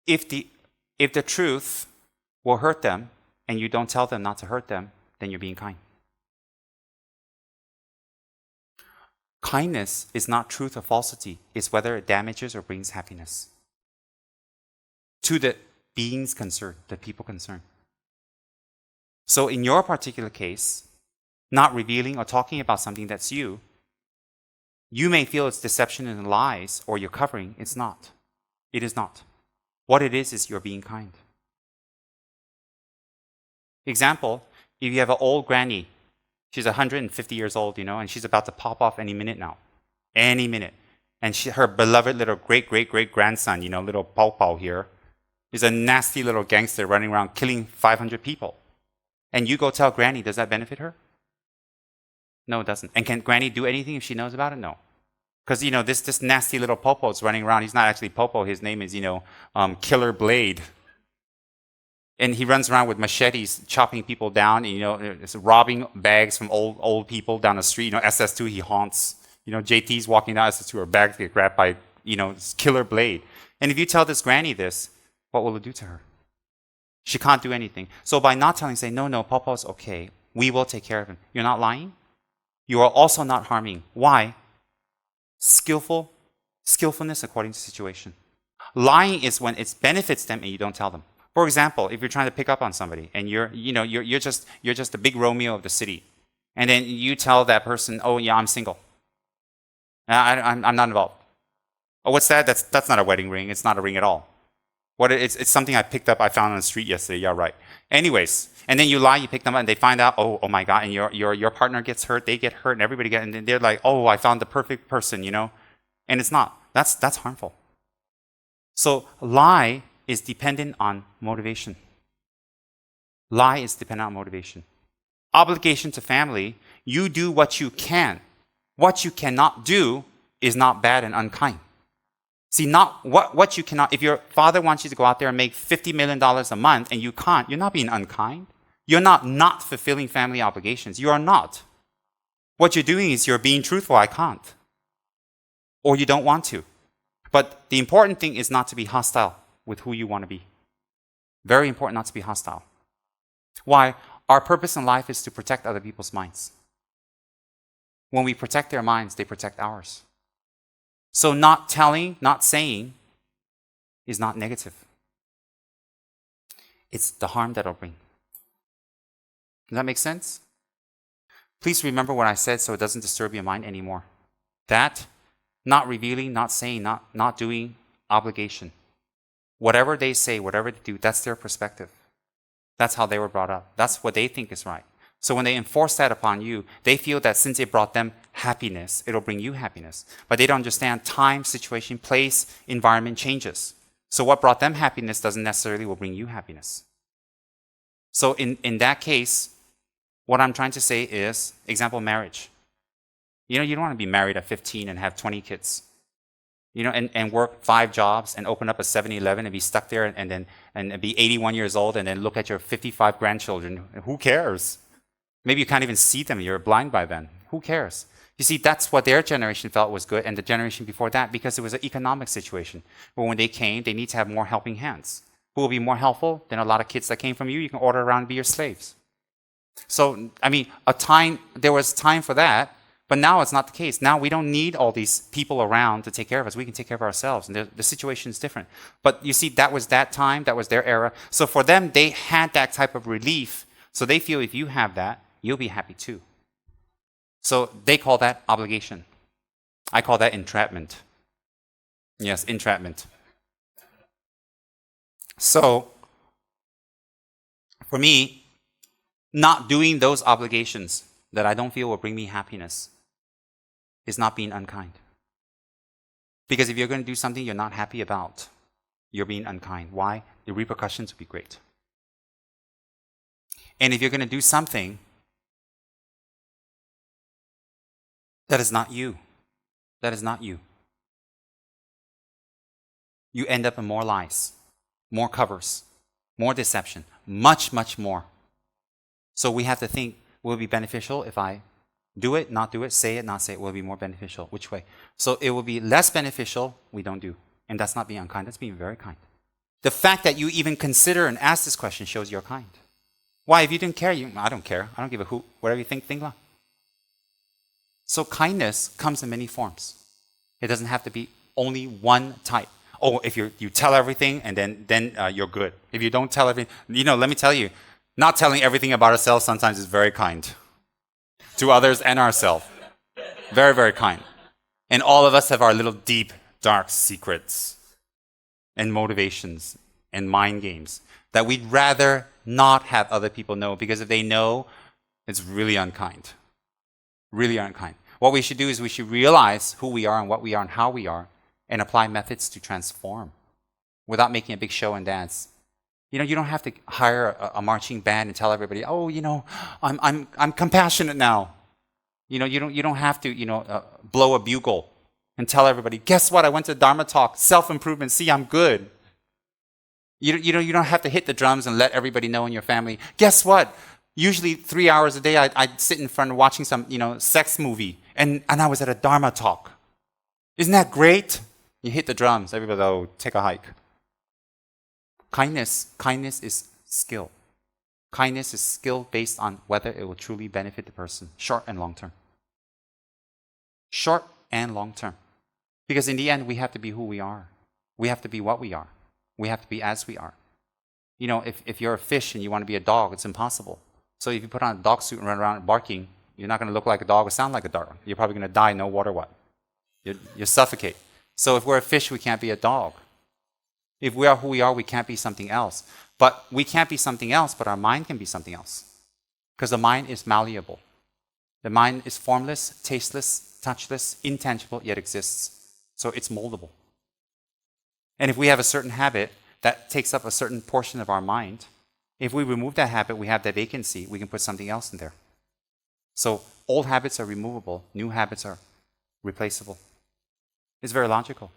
If the truth will hurt them and you don't tell them not to hurt them, then you're being kind. Kindness is not truth or falsity. It's whether it damages or brings happiness to the beings concerned, the people concerned. So in your particular case, not revealing or talking about something that's you may feel it's deception and lies or you're covering. It's not. It is not. What it is you're being kind. Example, if you have an old granny, she's 150 years old, and she's about to pop off any minute now. Any minute. And her beloved little great-great-great-grandson, little Pao Pao here, is a nasty little gangster running around killing 500 people. And you go tell Granny, does that benefit her? No, it doesn't. And can Granny do anything if she knows about it? No. Because, this nasty little Popo is running around. He's not actually Popo. His name is, Killer Blade. And he runs around with machetes, chopping people down, robbing bags from old people down the street. SS2, he haunts. JT's walking down SS2, or bags get grabbed by, Killer Blade. And if you tell this Granny this, what will it do to her? She can't do anything. So by not telling, say, no, Popo's okay. We will take care of him. You're not lying. You are also not harming. Why? Skillfulness according to situation. Lying is when it benefits them and you don't tell them. For example, if you're trying to pick up on somebody and you're just the big Romeo of the city, and then you tell that person, oh yeah, I'm single. I'm not involved. Oh, what's that? That's not a wedding ring. It's not a ring at all. It's something I picked up. I found on the street yesterday. Yeah, right. Anyways, and then you lie. You pick them up, and they find out. Oh my God! And your partner gets hurt. They get hurt, and everybody gets. And then they're like, oh, I found the perfect person, And it's not. That's harmful. So lie is dependent on motivation. Lie is dependent on motivation. Obligation to family. You do what you can. What you cannot do is not bad and unkind. See, not what you cannot. If your father wants you to go out there and make $50 million a month and you can't, you're not being unkind. You're not fulfilling family obligations. You are not. What you're doing is you're being truthful. I can't. Or you don't want to. But the important thing is not to be hostile with who you want to be. Very important not to be hostile. Why? Our purpose in life is to protect other people's minds. When we protect their minds, they protect ours. So not telling, not saying is not negative. It's the harm that it'll bring. Does that make sense? Please remember what I said so it doesn't disturb your mind anymore. That, not revealing, not saying, not doing, obligation. Whatever they say, whatever they do, that's their perspective. That's how they were brought up. That's what they think is right. So when they enforce that upon you, they feel that since it brought them happiness, it'll bring you happiness. But they don't understand time, situation, place, environment changes. So what brought them happiness doesn't necessarily will bring you happiness. So in that case, what I'm trying to say is, example, marriage. You don't want to be married at 15 and have 20 kids. And work 5 jobs and open up a 7-Eleven and be stuck there and be 81 years old and then look at your 55 grandchildren. Who cares? Maybe you can't even see them. You're blind by then. Who cares? You see, that's what their generation felt was good and the generation before that because it was an economic situation. But when they came, they need to have more helping hands. Who will be more helpful than a lot of kids that came from you? You can order around and be your slaves. So, there was time for that. But now it's not the case. Now we don't need all these people around to take care of us. We can take care of ourselves. And the situation is different. But you see, that was that time. That was their era. So for them, they had that type of relief. So they feel if you have that, you'll be happy too. So they call that obligation. I call that entrapment. Yes, entrapment. So for me, not doing those obligations that I don't feel will bring me happiness is not being unkind. Because if you're going to do something you're not happy about, you're being unkind. Why? The repercussions will be great. And if you're going to do something that is not you, you end up in more lies, more covers, more deception, much, much more. So we have to think, will it be beneficial if I do it, not do it, say it, not say it? Will it be more beneficial? Which way? So it will be less beneficial, we don't do. And that's not being unkind, that's being very kind. The fact that you even consider and ask this question shows you're kind. Why? If you didn't care, I don't care. I don't give a hoot. Whatever you think lah. So kindness comes in many forms. It doesn't have to be only one type. Oh, if you tell everything and then you're good. If you don't tell everything, let me tell you, not telling everything about ourselves sometimes is very kind to others and ourselves. Very, very kind. And all of us have our little deep, dark secrets and motivations and mind games that we'd rather not have other people know, because if they know, it's really unkind. Really unkind. What we should do is we should realize who we are and what we are and how we are, and apply methods to transform without making a big show and dance. You don't have to hire a marching band and tell everybody, oh, I'm compassionate now. You don't have to blow a bugle and tell everybody, guess what? I went to Dharma talk, self-improvement. See, I'm good. You don't have to hit the drums and let everybody know in your family. Guess what? Usually 3 hours a day, I'd sit in front watching some sex movie, and I was at a Dharma talk. Isn't that great? You hit the drums. Everybody, oh, take a hike. Kindness is skill. Kindness is skill based on whether it will truly benefit the person, short and long term. Short and long term. Because in the end, we have to be who we are. We have to be what we are. We have to be as we are. If you're a fish and you want to be a dog, it's impossible. So if you put on a dog suit and run around barking, you're not going to look like a dog or sound like a dog. You're probably going to die, no water what. You suffocate. So if we're a fish, we can't be a dog. If we are who we are, we can't be something else. But we can't be something else, but our mind can be something else. Because the mind is malleable. The mind is formless, tasteless, touchless, intangible, yet exists. So it's moldable. And if we have a certain habit that takes up a certain portion of our mind, if we remove that habit, we have that vacancy, we can put something else in there. So old habits are removable, new habits are replaceable. It's very logical.